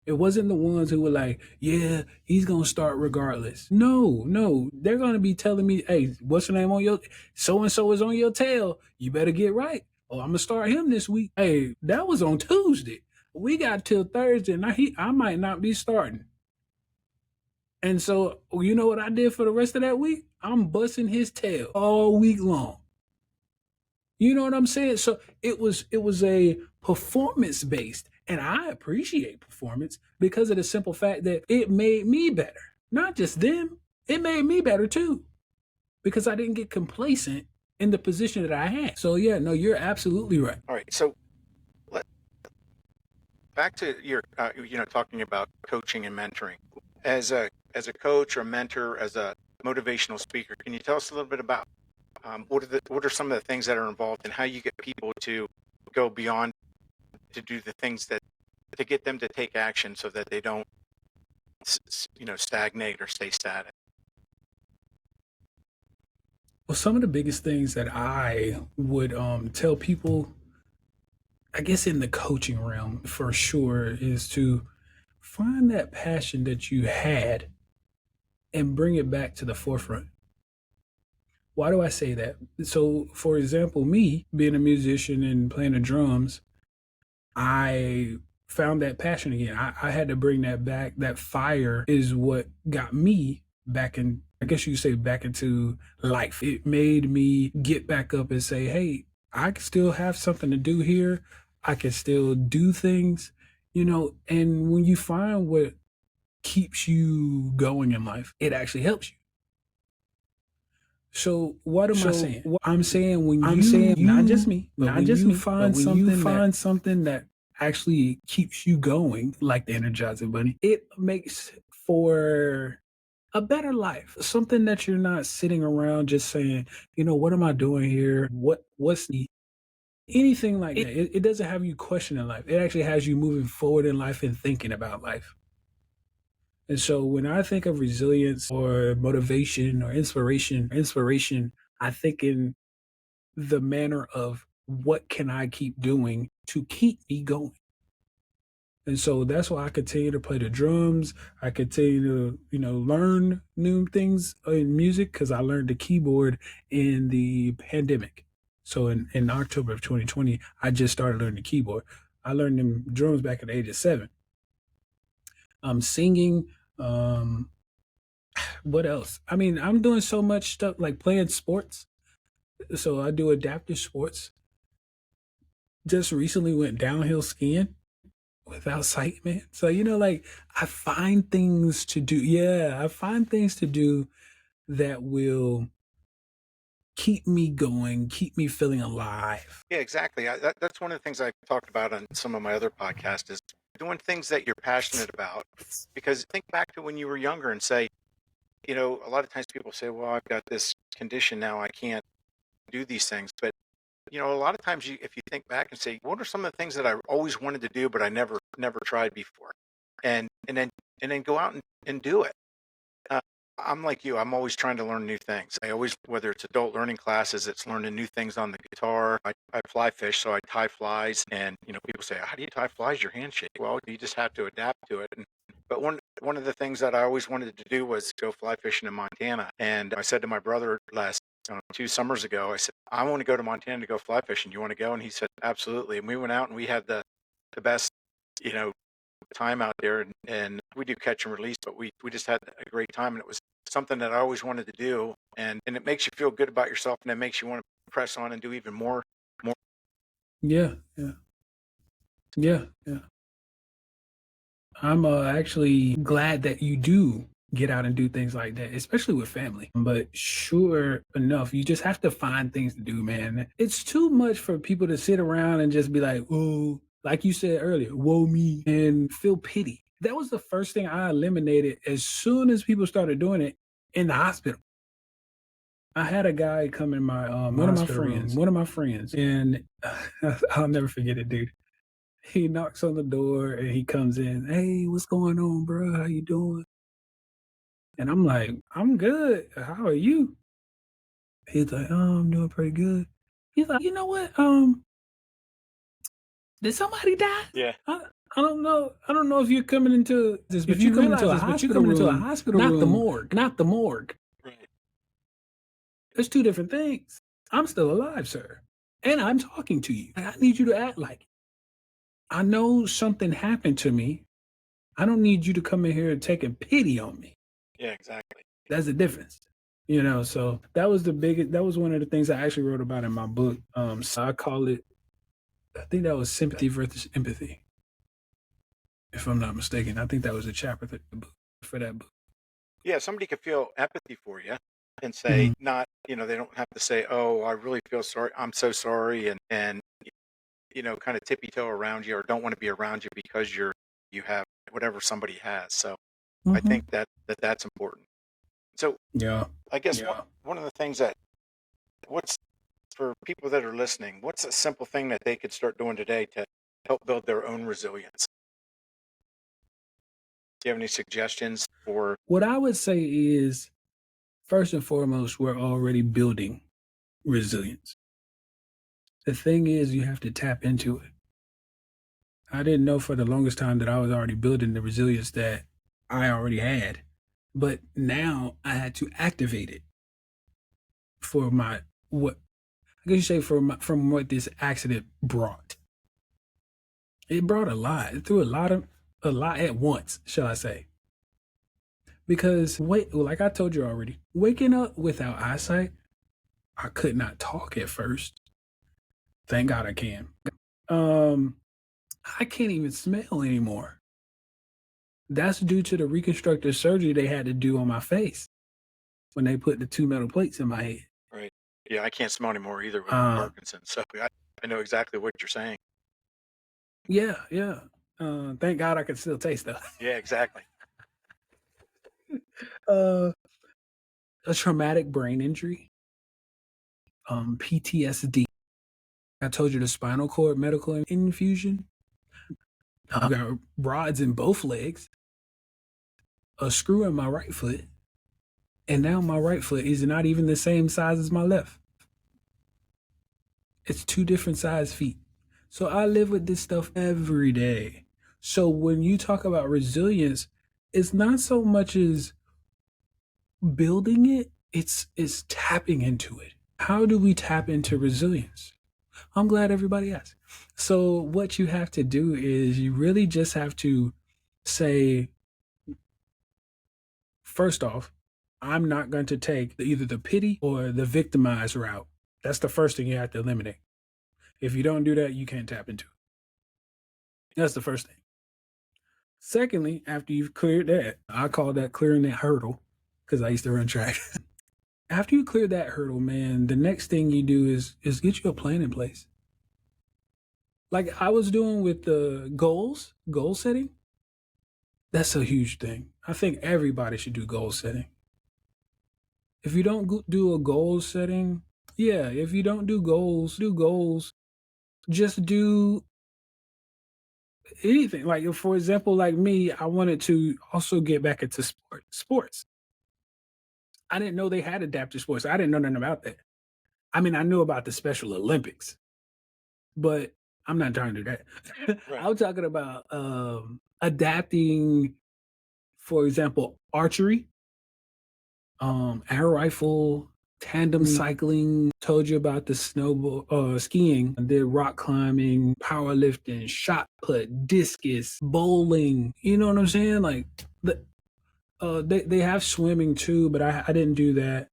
It wasn't the ones who were like, yeah, he's going to start regardless. No, they're going to be telling me, hey, what's your name on your, so-and-so is on your tail. You better get right. Oh, I'm going to start him this week. Hey, that was on Tuesday. We got till Thursday, and I might not be starting. And so, you know what I did for the rest of that week? I'm busting his tail all week long. You know what I'm saying? So it was a performance based, and I appreciate performance because of the simple fact that it made me better. Not just them, it made me better too because I didn't get complacent in the position that I had. So yeah, no, you're absolutely right. All right. So back to your, talking about coaching and mentoring. As a coach or a mentor, as a motivational speaker, can you tell us a little bit about what are some of the things that are involved and how you get people to go beyond to do the things that to get them to take action so that they don't stagnate or stay static? Well, some of the biggest things that I would tell people, I guess in the coaching realm for sure, is to find that passion that you had and bring it back to the forefront. Why do I say that? So, for example, me being a musician and playing the drums, I found that passion again. I had to bring that back. That fire is what got me back in, I guess you could say, back into life. It made me get back up and say, hey, I can still have something to do here. I can still do things, and when you find what keeps you going in life, it actually helps you. So what am I saying? I'm saying when not just me, but when you find something that actually keeps you going, like the Energizer Bunny, it makes for a better life. Something that you're not sitting around just saying, what am I doing here? What's the anything like that? It doesn't have you questioning life. It actually has you moving forward in life and thinking about life. And so when I think of resilience or motivation or inspiration, I think in the manner of what can I keep doing to keep me going. And so that's why I continue to play the drums. I continue to, learn new things in music because I learned the keyboard in the pandemic. So in October of 2020, I just started learning the keyboard. I learned them drums back at the age of 7. I'm singing. What else? I mean, I'm doing so much stuff like playing sports. So I do adaptive sports. Just recently went downhill skiing without sight, man. So, like I find things to do. Yeah, I find things to do that will keep me going, keep me feeling alive. Yeah, exactly. That's one of the things I've talked about on some of my other podcasts is doing things that you're passionate about. Because think back to when you were younger and say, a lot of times people say, well, I've got this condition now, I can't do these things. But, a lot of times if you think back and say, what are some of the things that I always wanted to do, but I never tried before? And then go out and do it. I'm like you. I'm always trying to learn new things. I always, whether it's adult learning classes, it's learning new things on the guitar. I fly fish, so I tie flies. And, people say, how do you tie flies? Your hand shake. Well, you just have to adapt to it. But one of the things that I always wanted to do was go fly fishing in Montana. And I said to my brother last 2 summers ago, I said, I want to go to Montana to go fly fishing. You want to go? And he said, absolutely. And we went out and we had the best, you know, time out there, and we do catch and release, but we just had a great time, and it was something that I always wanted to do, and it makes you feel good about yourself, and it makes you want to press on and do even more. Yeah, yeah, yeah, yeah. I'm actually glad that you do get out and do things like that, especially with family. But sure enough, you just have to find things to do, man. It's too much for people to sit around and just be like, "Whoa," like you said earlier, "Whoa me," and feel pity. That was the first thing I eliminated as soon as people started doing it in the hospital. I had a guy come in my one of my friends, and I'll never forget it, dude. He knocks on the door and he comes in. Hey, what's going on, bro? How you doing? And I'm like, I'm good. How are you? He's like, oh, I'm doing pretty good. He's like, you know what? Did somebody die? Yeah, I don't know. I don't know if you're coming into this, but if you you come into realize a this, but you're hospital coming into a room, hospital not the room, morgue. not the morgue. Right. There's two different things. I'm still alive, sir. And I'm talking to you. I need you to act like it. I know something happened to me. I don't need you to come in here and taking pity on me. Yeah, exactly. That's the difference. So that was that was one of the things I actually wrote about in my book. So I call it, I think that was sympathy versus empathy, if I'm not mistaken. I think that was a chapter for that book. Yeah, somebody could feel empathy for you and say, Mhm. not, they don't have to say, oh, I really feel sorry, I'm so sorry, and kind of tippy toe around you, or don't want to be around you because you have whatever somebody has. So I Mhm. think that's important. So Yeah. I guess one of the things what's for people that are listening, what's a simple thing that they could start doing today to help build their own resilience? Do you have any suggestions for? What I would say is, first and foremost, we're already building resilience. The thing is, you have to tap into it. I didn't know for the longest time that I was already building the resilience that I already had, but now I had to activate it for my what I guess you say from what this accident brought. It brought a lot. It threw a lot at once, shall I say? Because like I told you already, waking up without eyesight, I could not talk at first. Thank God I can. Um, I can't even smell anymore. That's due to the reconstructive surgery they had to do on my face when they put the two metal plates in my head. Right. Yeah, I can't smell anymore either with my Uh, Parkinson. So I know exactly what you're saying. yeah, yeah. Thank God I can still taste though. Yeah, exactly. Uh, a traumatic brain injury, PTSD. I told you the spinal cord medical infusion. I got rods in both legs, a screw in my right foot, and now my right foot is not even the same size as my left. It's two different size feet. So I live with this stuff every day. So when you talk about resilience, it's not so much as building it, it's tapping into it. How do we tap into resilience? I'm glad everybody asked. So what you have to do is you really just have to say, first off, I'm not going to take either the pity or the victimized route. That's the first thing you have to eliminate. If you don't do that, you can't tap into it. That's the first thing. Secondly, after you've cleared that, I call that clearing that hurdle because I used to run track. After you clear that hurdle, man, the next thing you do is get you a plan in place. Like I was doing with the goal setting. That's a huge thing. I think everybody should do goal setting. If you don't do a goal setting, yeah, if you don't do goals. Just do anything. Like for example, like me, I wanted to also get back into sports. I didn't know they had adaptive sports. I didn't know nothing about that. I mean, I knew about the Special Olympics, but I'm not trying to do that. Right. I'm talking about adapting, for example, archery, air rifle, tandem cycling. Told you about the snowboard, skiing. I did rock climbing, powerlifting, shot put, discus, bowling. You know what I'm saying? Like they have swimming too, but I didn't do that.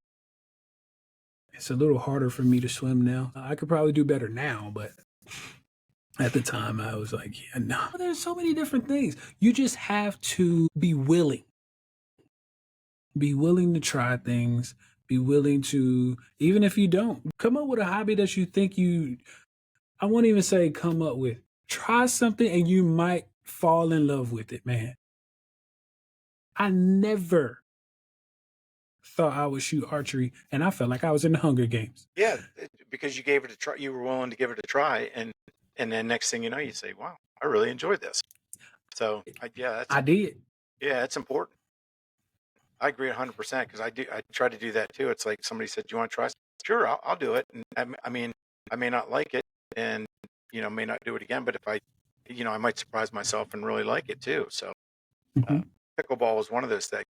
It's a little harder for me to swim now. I could probably do better now, but at the time I was like, yeah, no. There's so many different things. You just have to be willing. Be willing to try things. Be willing to, even if you don't, come up with a hobby that you think I won't even say come up with. Try something and you might fall in love with it, man. I never thought I would shoot archery, and I felt like I was in the Hunger Games. Yeah, because you gave it a try. You were willing to give it a try, and then next thing you know, you say, "Wow, I really enjoyed this." So I did. Yeah, it's important. I agree 100% because I try to do that too. It's like somebody said, "Do you want to try?" Sure, I'll do it. And I mean, I may not like it, and may not do it again. But if I might surprise myself and really like it too. So pickleball was one of those things.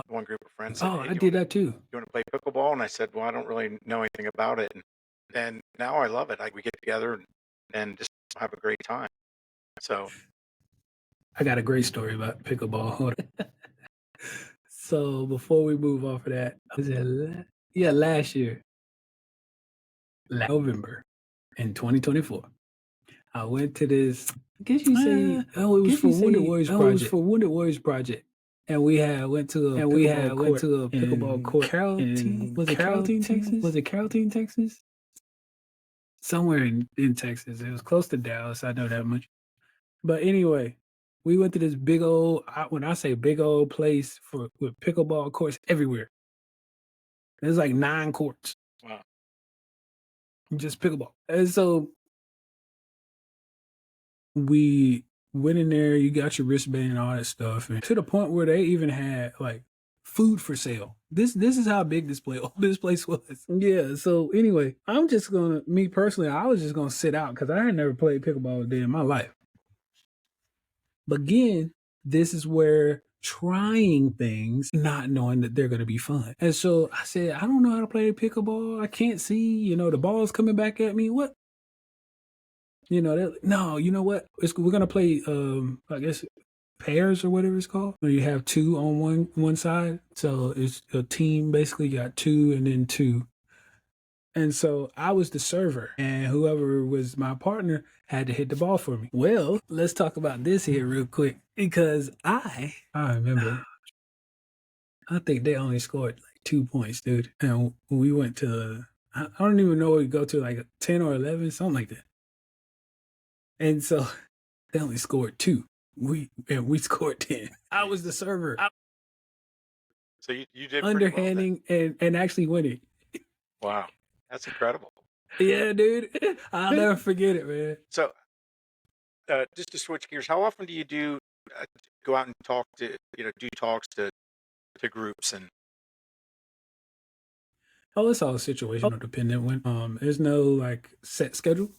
One group of friends said, Oh, "Hey, I did that too. you want to play pickleball?" And I said, "Well, I don't really know anything about it." And now I love it. We get together and just have a great time. So I got a great story about pickleball. Hold on. So before we move off of that, was it last year, November in 2024. I went to this. I guess you say it was for Wounded Warriors Project. It was for Wounded Warriors Project, and we went to a pickleball court. Carrollton, was it Carrollton, Texas? Was it Carrollton, Texas? Somewhere in Texas. It was close to Dallas. I know that much. But anyway, we went to this big old. When I say big old place with pickleball courts everywhere, there's like 9 courts. wow, Just pickleball, and so we went in there. You got your wristband and all that stuff, and to the point where they even had like food for sale. This is how big this place was. Yeah. So anyway, me personally, I was just gonna sit out because I had never played pickleball a day in my life. But again, this is where trying things, not knowing that they're going to be fun. And so I said, I don't know how to play pickleball. I can't see, the ball's coming back at me. What? No, you know what? We're going to play, I guess, pairs or whatever it's called. Where you have 2 on one side. So it's a team, basically, you got 2 and then 2. And so I was the server, and whoever was my partner had to hit the ball for me. Well, let's talk about this here real quick because I remember, I think they only scored like 2 points, dude. And we went to, I don't even know what we go to, like 10 or 11, something like that. And so they only scored 2. We scored 10. I was the server. So you did underhanding and actually winning. Wow, that's incredible. Yeah, dude. I'll never forget it, man. So just to switch gears, how often do you go out and talk to do talks to groups and? Oh, it's all situational dependent. When there's no like set schedule.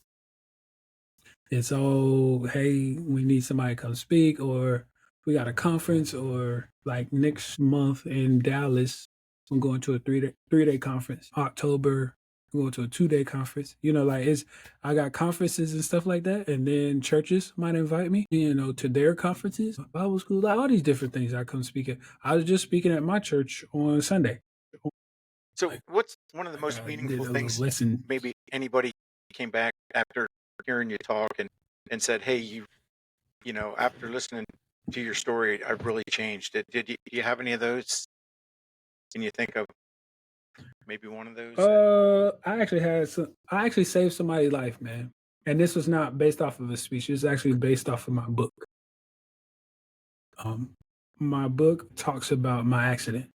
It's all, hey, we need somebody to come speak, or we got a conference, or like next month in Dallas, I'm going to a three-day conference. October, I'm going to a 2-day conference. I got conferences and stuff like that, and then churches might invite me, to their conferences, Bible school, like all these different things I come speak at. I was just speaking at my church on Sunday. So what's one of the most meaningful things maybe anybody came back after hearing you talk and said, hey, after listening to your story, I've really changed. Do you have any of those? Can you think of maybe one of those? I actually saved somebody's life, man. And this was not based off of a speech. It's actually based off of my book. My book talks about my accident.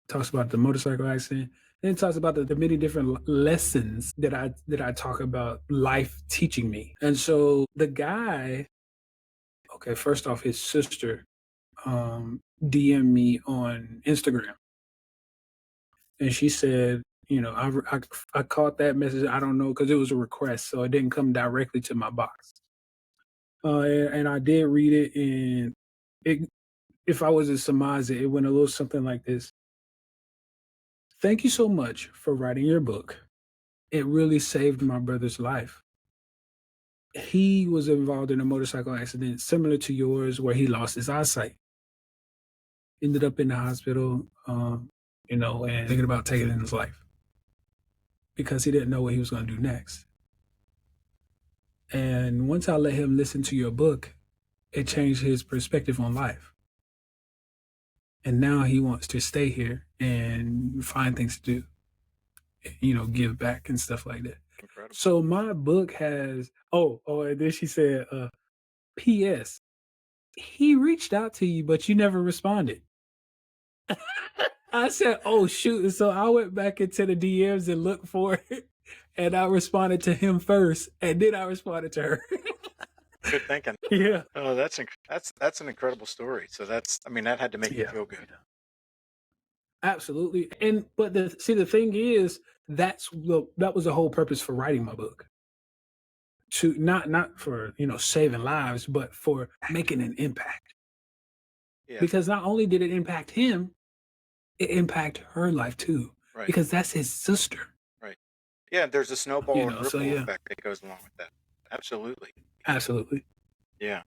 Talks about the motorcycle accident. Then it talks about the many different lessons that I talk about life teaching me. And so the guy, okay, first off, his sister DM me on Instagram. and she said, I caught that message. I don't know because it was a request, so it didn't come directly to my box. And I did read it, and it, if I was to surmise it, it went a little something like this. Thank you so much for writing your book. It really saved my brother's life. He was involved in a motorcycle accident similar to yours where he lost his eyesight. Ended up in the hospital, and thinking about taking his life because he didn't know what he was going to do next. And once I let him listen to your book, it changed his perspective on life. And now he wants to stay here and find things to do, give back and stuff like that. Incredible. So my book has, and then she said, P.S. He reached out to you, but you never responded. I said, oh, shoot. So I went back into the DMs and looked for it. And I responded to him first. And then I responded to her. Good thinking. Yeah. Oh, that's an incredible story. So that had to make you feel good. Absolutely. But the thing is, that was the whole purpose for writing my book. To not for, saving lives, but for making an impact. Yeah. Because not only did it impact him, it impacted her life too. Right. Because that's his sister. Right. Yeah, there's a snowball and ripple effect that goes along with that. Absolutely. Absolutely. Yeah.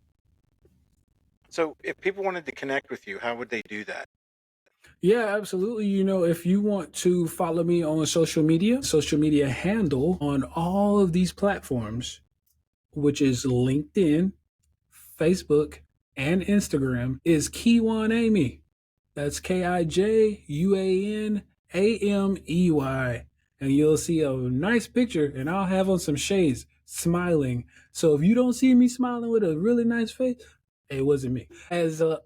So if people wanted to connect with you, how would they do that? Yeah, absolutely. If you want to follow me on social media handle on all of these platforms, which is LinkedIn, Facebook, and Instagram, is Kijuan Amey. That's KIJUANAMEY. And you'll see a nice picture, and I'll have on some shades smiling. So if you don't see me smiling with a really nice face, it wasn't me.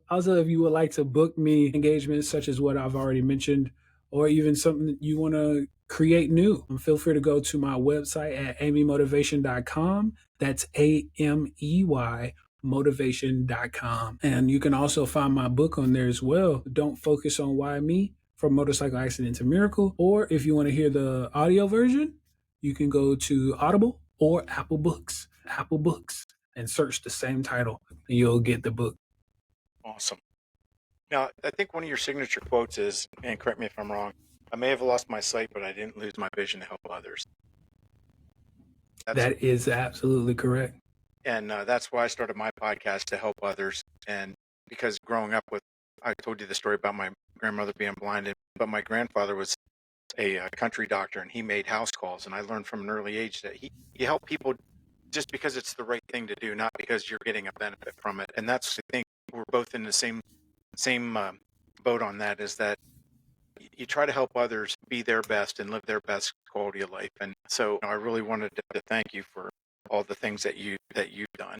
Also, if you would like to book me engagements such as what I've already mentioned, or even something that you want to create new, feel free to go to my website at ameymotivation.com. That's AMEY motivation.com. And you can also find my book on there as well. Don't Focus on Why Me, From Motorcycle Accident to Miracle. Or if you want to hear the audio version, you can go to Audible or Apple Books, and search the same title, and you'll get the book. Awesome. Now, I think one of your signature quotes is, and correct me if I'm wrong, I may have lost my sight, but I didn't lose my vision to help others. That is absolutely correct. And that's why I started my podcast, to help others. And because growing up I told you the story about my grandmother being blinded, but my grandfather was a country doctor, and he made house calls. And I learned from an early age that he helped people just because it's the right thing to do, not because you're getting a benefit from it. And that's, I think, we're both in the same boat on that, is that you try to help others be their best and live their best quality of life. And so I really wanted to thank you for all the things that you've done.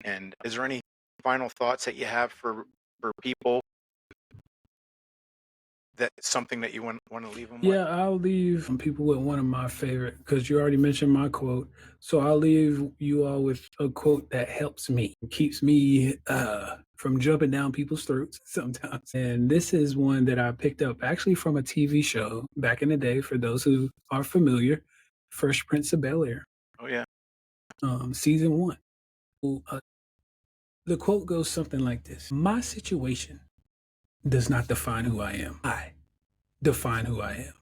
And is there any final thoughts that you have for people, that something that you want to leave them with? Yeah, I'll leave people with one of my favorite, because you already mentioned my quote. So I'll leave you all with a quote that helps me, keeps me from jumping down people's throats sometimes. And this is one that I picked up actually from a TV show back in the day, for those who are familiar, Fresh Prince of Bel-Air. Oh, yeah. Season 1. The quote goes something like this: my situation does not define who I am. I define who I am.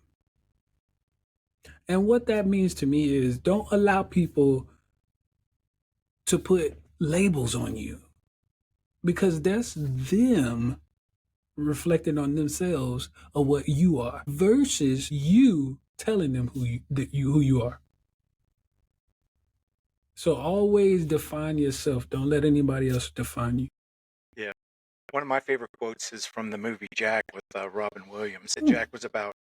And what that means to me is, don't allow people to put labels on you, because that's them reflecting on themselves of what you are, versus you telling them who you are. So always define yourself. Don't let anybody else define you. Yeah. One of my favorite quotes is from the movie Jack with Robin Williams. Jack was about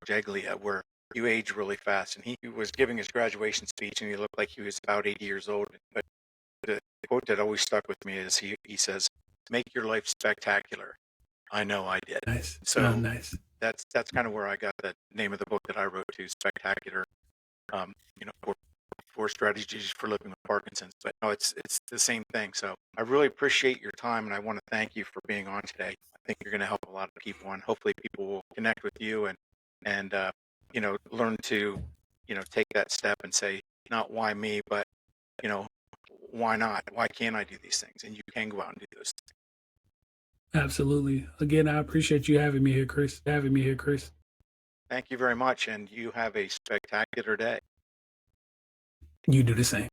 Jaglia, where you age really fast, and he was giving his graduation speech, and he looked like he was about 80 years old. But the quote that always stuck with me is he says, "Make your life spectacular." I know I did. Nice. So nice. That's kind of where I got the name of the book that I wrote to, Spectacular. 4 strategies for living with Parkinson's, but no, it's the same thing. So I really appreciate your time, and I want to thank you for being on today. I think you're going to help a lot of people, and hopefully people will connect with you and learn to take that step and say, not why me, but you know why not? Why can't I do these things? And you can go out and do those things. Absolutely. Again, I appreciate you having me here, Chris. Thank you very much, and you have a spectacular day. You do the same.